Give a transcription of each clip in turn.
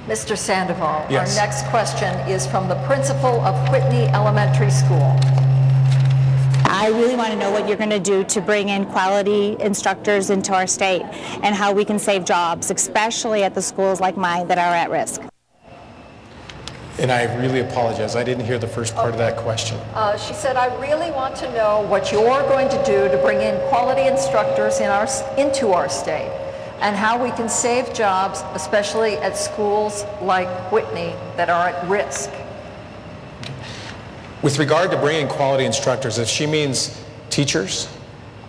Mr. Sandoval, Yes. Our next question is from the principal of Whitney Elementary School. I really want to know what you're going to do to bring in quality instructors into our state and how we can save jobs, especially at the schools like mine that are at risk. And I really apologize. I didn't hear the first part of that question. She said, I really want to know what you're going to do to bring in quality instructors into our state and how we can save jobs, especially at schools like Whitney that are at risk. With regard to bringing quality instructors, if she means teachers,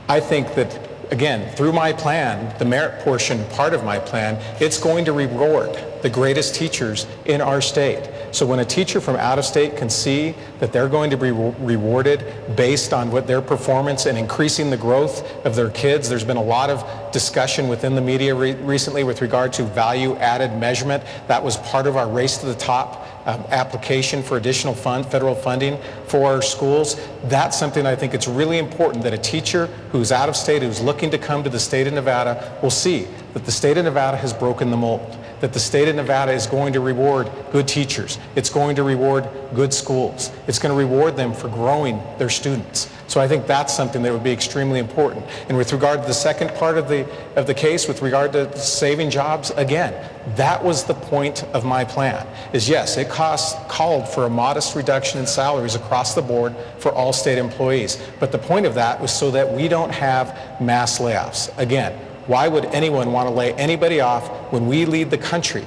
I think that, again, through my plan, the merit portion part of my plan, it's going to reward the greatest teachers in our state. So when a teacher from out of state can see that they're going to be rewarded based on what their performance and increasing the growth of their kids, there's been a lot of discussion within the media recently with regard to value-added measurement. That was part of our Race to the Top application for additional federal funding for our schools. That's something I think it's really important that a teacher who's out of state, who's looking to come to the state of Nevada, will see that the state of Nevada has broken the mold, that the state of Nevada is going to reward good teachers. It's going to reward good schools. It's going to reward them for growing their students. So I think that's something that would be extremely important. And with regard to the second part of the case, with regard to saving jobs, again, that was the point of my plan, is yes, it called for a modest reduction in salaries across the board for all state employees. But the point of that was so that we don't have mass layoffs. Again, why would anyone want to lay anybody off when we lead the country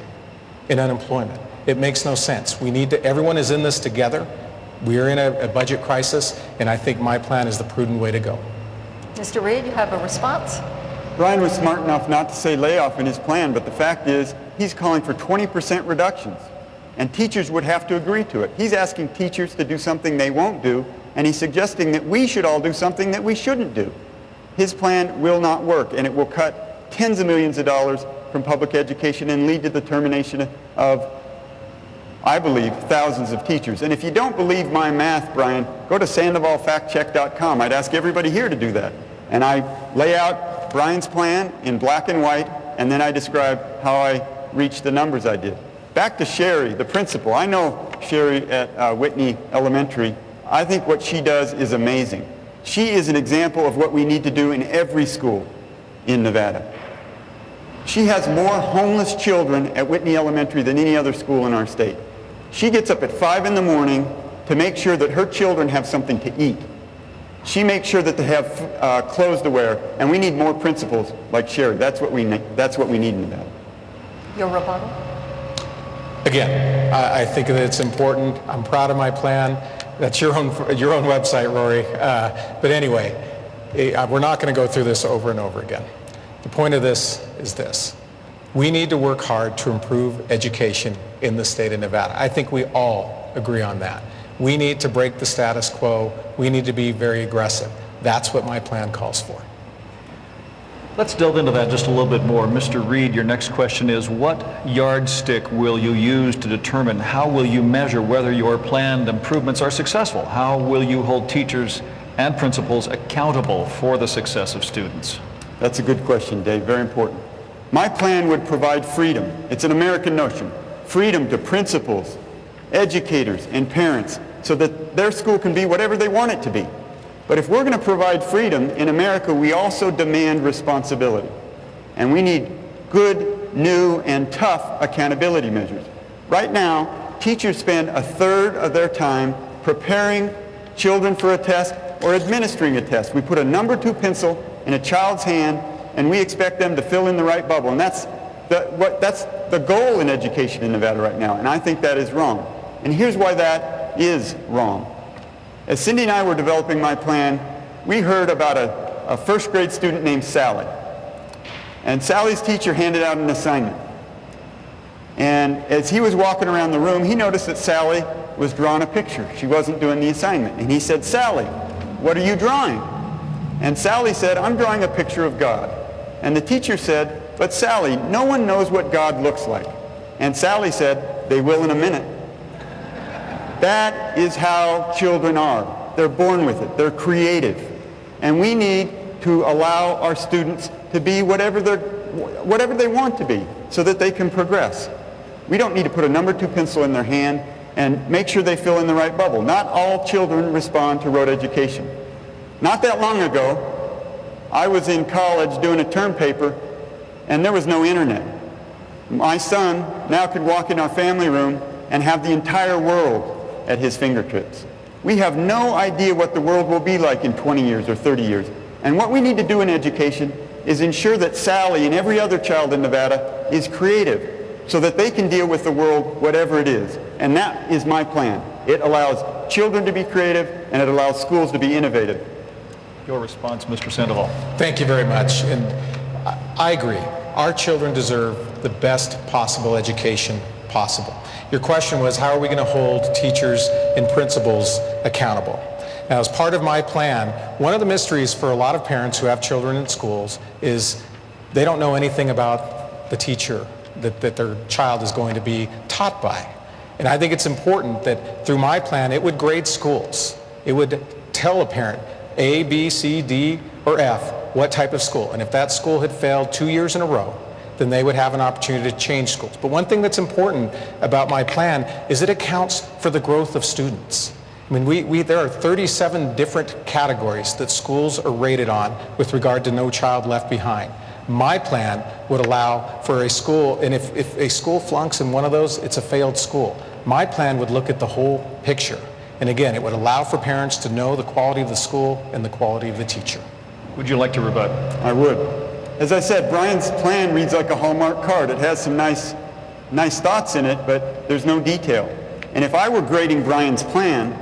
in unemployment? It makes no sense. We need to, everyone is in this together. We are in a budget crisis, and I think my plan is the prudent way to go. Mr. Reid, you have a response? Brian was smart enough not to say layoff in his plan, but the fact is he's calling for 20% reductions, and teachers would have to agree to it. He's asking teachers to do something they won't do, and he's suggesting that we should all do something that we shouldn't do. His plan will not work, and it will cut tens of millions of dollars from public education and lead to the termination of, I believe, thousands of teachers. And if you don't believe my math, Brian, go to sandovalfactcheck.com. I'd ask everybody here to do that. And I lay out Brian's plan in black and white, and then I describe how I reached the numbers I did. Back to Sherry, the principal. I know Sherry at Whitney Elementary. I think what she does is amazing. She is an example of what we need to do in every school in Nevada. She has more homeless children at Whitney Elementary than any other school in our state. She gets up at 5 in the morning to make sure that her children have something to eat. She makes sure that they have clothes to wear, and we need more principals like Sherry. That's what we need in Nevada. Your rebuttal? Again, I think that it's important. I'm proud of my plan. That's your own website, Rory. But anyway, we're not going to go through this over and over again. The point of this is this. We need to work hard to improve education in the state of Nevada. I think we all agree on that. We need to break the status quo. We need to be very aggressive. That's what my plan calls for. Let's delve into that just a little bit more. Mr. Reid, your next question is, what yardstick will you use to determine, how will you measure whether your planned improvements are successful? How will you hold teachers and principals accountable for the success of students? That's a good question, Dave. Very important. My plan would provide freedom. It's an American notion. Freedom to principals, educators, and parents so that their school can be whatever they want it to be. But if we're going to provide freedom in America, we also demand responsibility. And we need good, new, and tough accountability measures. Right now, teachers spend a third of their time preparing children for a test or administering a test. We put a number 2 pencil in a child's hand, and we expect them to fill in the right bubble. And that's the goal in education in Nevada right now, and I think that is wrong. And here's why that is wrong. As Cindy and I were developing my plan, we heard about a first grade student named Sally. And Sally's teacher handed out an assignment. And as he was walking around the room, he noticed that Sally was drawing a picture. She wasn't doing the assignment. And he said, "Sally, what are you drawing?" And Sally said, "I'm drawing a picture of God." And the teacher said, "But Sally, no one knows what God looks like." And Sally said, "They will in a minute." That is how children are. They're born with it. They're creative. And we need to allow our students to be whatever they want to be so that they can progress. We don't need to put a number 2 pencil in their hand and make sure they fill in the right bubble. Not all children respond to rote education. Not that long ago, I was in college doing a term paper, and there was no internet. My son now could walk in our family room and have the entire world at his fingertips. We have no idea what the world will be like in 20 years or 30 years. And what we need to do in education is ensure that Sally and every other child in Nevada is creative so that they can deal with the world, whatever it is. And that is my plan. It allows children to be creative, and it allows schools to be innovative. Your response, Mr. Sandoval. Thank you very much. And I agree. Our children deserve the best possible education possible. Your question was, how are we going to hold teachers and principals accountable? Now, as part of my plan, one of the mysteries for a lot of parents who have children in schools is they don't know anything about the teacher that their child is going to be taught by. And I think it's important that through my plan, it would grade schools. It would tell a parent, A, B, C, D, or F, what type of school. And if that school had failed 2 years in a row, then they would have an opportunity to change schools. But one thing that's important about my plan is it accounts for the growth of students. I mean, there are 37 different categories that schools are rated on with regard to No Child Left Behind. My plan would allow for a school, and if a school flunks in one of those, it's a failed school. My plan would look at the whole picture. And again, it would allow for parents to know the quality of the school and the quality of the teacher. Would you like to rebut? I would. As I said, Brian's plan reads like a Hallmark card. It has some nice thoughts in it, but there's no detail. And if I were grading Brian's plan,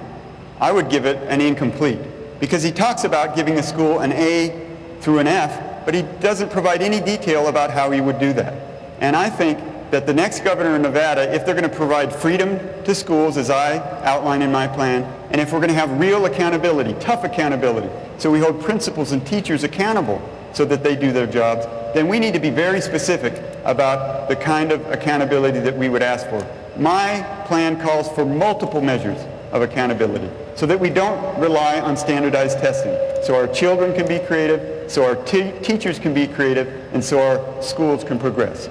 I would give it an incomplete, because he talks about giving a school an A through an F, but he doesn't provide any detail about how he would do that. And I think that the next governor in Nevada, if they're going to provide freedom to schools, as I outline in my plan, and if we're going to have real accountability, tough accountability, so we hold principals and teachers accountable so that they do their jobs, then we need to be very specific about the kind of accountability that we would ask for. My plan calls for multiple measures of accountability so that we don't rely on standardized testing, so our children can be creative, so our teachers can be creative, and so our schools can progress.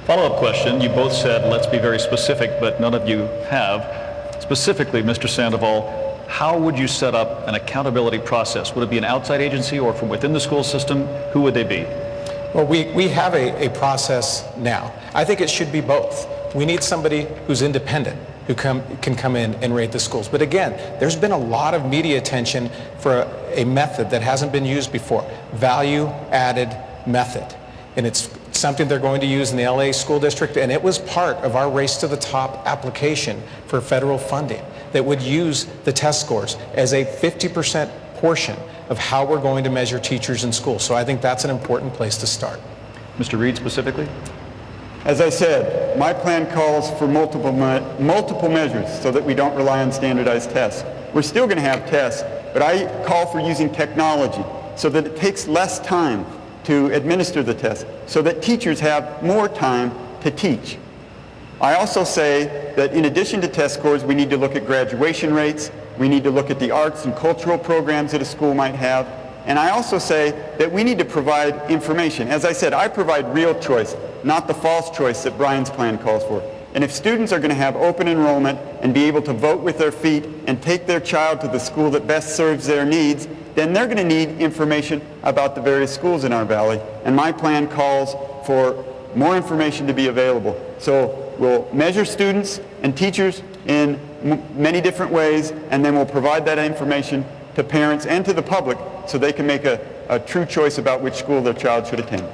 Follow-up question. You both said, let's be very specific, but none of you have. Specifically, Mr. Sandoval, how would you set up an accountability process? Would it be an outside agency or from within the school system? Who would they be? Well, we have a process now. I think it should be both. We need somebody who's independent, who can come in and rate the schools. But again, there's been a lot of media attention for a method that hasn't been used before, value-added method. And it's something they're going to use in the LA School District, and it was part of our Race to the Top application for federal funding that would use the test scores as a 50% portion of how we're going to measure teachers in schools. So I think that's an important place to start. Mr. Reid specifically? As I said, my plan calls for multiple measures so that we don't rely on standardized tests. We're still going to have tests, but I call for using technology so that it takes less time to administer the test, so that teachers have more time to teach. I also say that in addition to test scores, we need to look at graduation rates, we need to look at the arts and cultural programs that a school might have, and I also say that we need to provide information. As I said, I provide real choice, not the false choice that Brian's plan calls for. And if students are going to have open enrollment and be able to vote with their feet and take their child to the school that best serves their needs, then they're going to need information about the various schools in our valley. And my plan calls for more information to be available. So we'll measure students and teachers in many different ways, and then we'll provide that information to parents and to the public so they can make a true choice about which school their child should attend.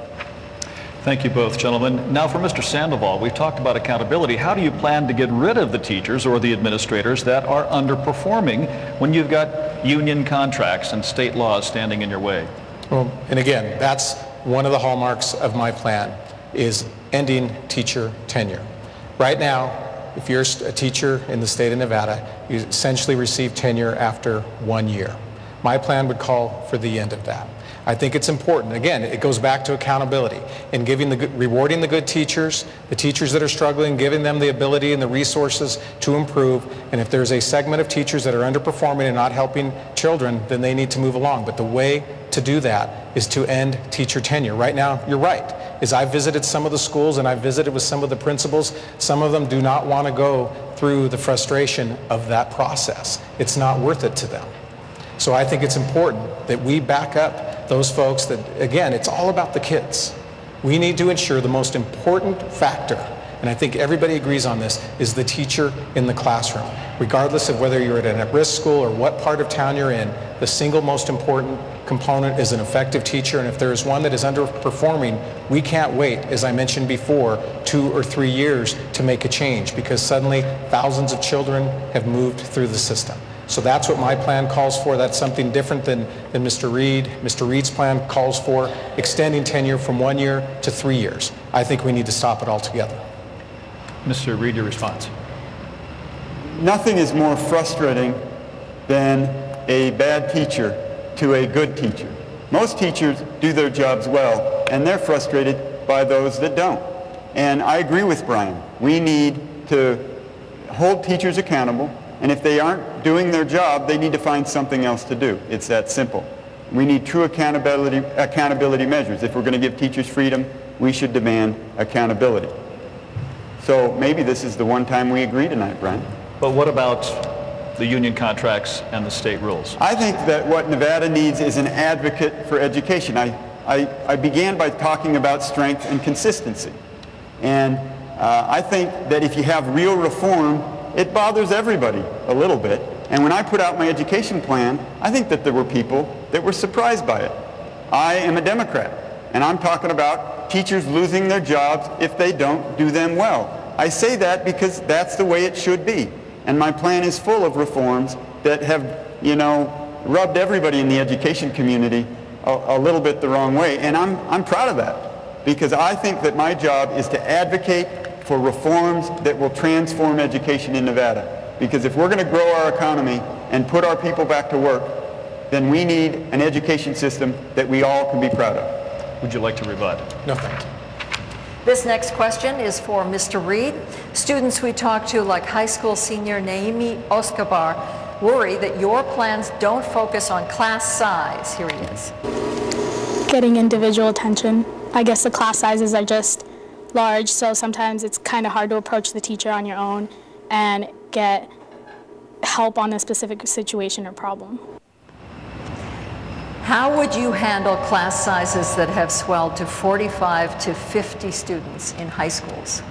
Thank you both, gentlemen. Now for Mr. Sandoval, we've talked about accountability. How do you plan to get rid of the teachers or the administrators that are underperforming when you've got union contracts and state laws standing in your way? Well, and again, that's one of the hallmarks of my plan, is ending teacher tenure. Right now, if you're a teacher in the state of Nevada, you essentially receive tenure after 1 year. My plan would call for the end of that. I think it's important. Again, it goes back to accountability and rewarding the good teachers, the teachers that are struggling, giving them the ability and the resources to improve. And if there's a segment of teachers that are underperforming and not helping children, then they need to move along. But the way to do that is to end teacher tenure. Right now, you're right. is I visited some of the schools and I visited with some of the principals. Some of them do not want to go through the frustration of that process. It's not worth it to them. So I think it's important that we back up those folks that, again, it's all about the kids. We need to ensure the most important factor, and I think everybody agrees on this, is the teacher in the classroom. Regardless of whether you're at an at-risk school or what part of town you're in, the single most important component is an effective teacher, and if there is one that is underperforming, we can't wait, as I mentioned before, 2 or 3 years to make a change, because suddenly thousands of children have moved through the system. So that's what my plan calls for. That's something different than Mr. Reid. Mr. Reid's plan calls for extending tenure from 1 year to 3 years. I think we need to stop it altogether. Mr. Reid, your response. Nothing is more frustrating than a bad teacher to a good teacher. Most teachers do their jobs well, and they're frustrated by those that don't. And I agree with Brian. We need to hold teachers accountable, and if they aren't doing their job, they need to find something else to do. It's that simple. We need true accountability measures. If we're going to give teachers freedom, we should demand accountability. So maybe this is the one time we agree tonight, Brian. But what about the union contracts and the state rules? I think that what Nevada needs is an advocate for education. I began by talking about strength and consistency. And I think that if you have real reform, it bothers everybody a little bit. And when I put out my education plan, I think that there were people that were surprised by it. I am a Democrat, and I'm talking about teachers losing their jobs if they don't do them well. I say that because that's the way it should be. And my plan is full of reforms that have, rubbed everybody in the education community a little bit the wrong way. And I'm proud of that, because I think that my job is to advocate for reforms that will transform education in Nevada. Because if we're going to grow our economy and put our people back to work, then we need an education system that we all can be proud of. Would you like to rebut? No, thank you. This next question is for Mr. Reid. Students we talked to, like high school senior Naomi Oscabar, worry that your plans don't focus on class size. Here he is. Getting individual attention. I guess the class sizes are just large, so sometimes it's kind of hard to approach the teacher on your own and get help on a specific situation or problem. How would you handle class sizes that have swelled to 45 to 50 students in high schools?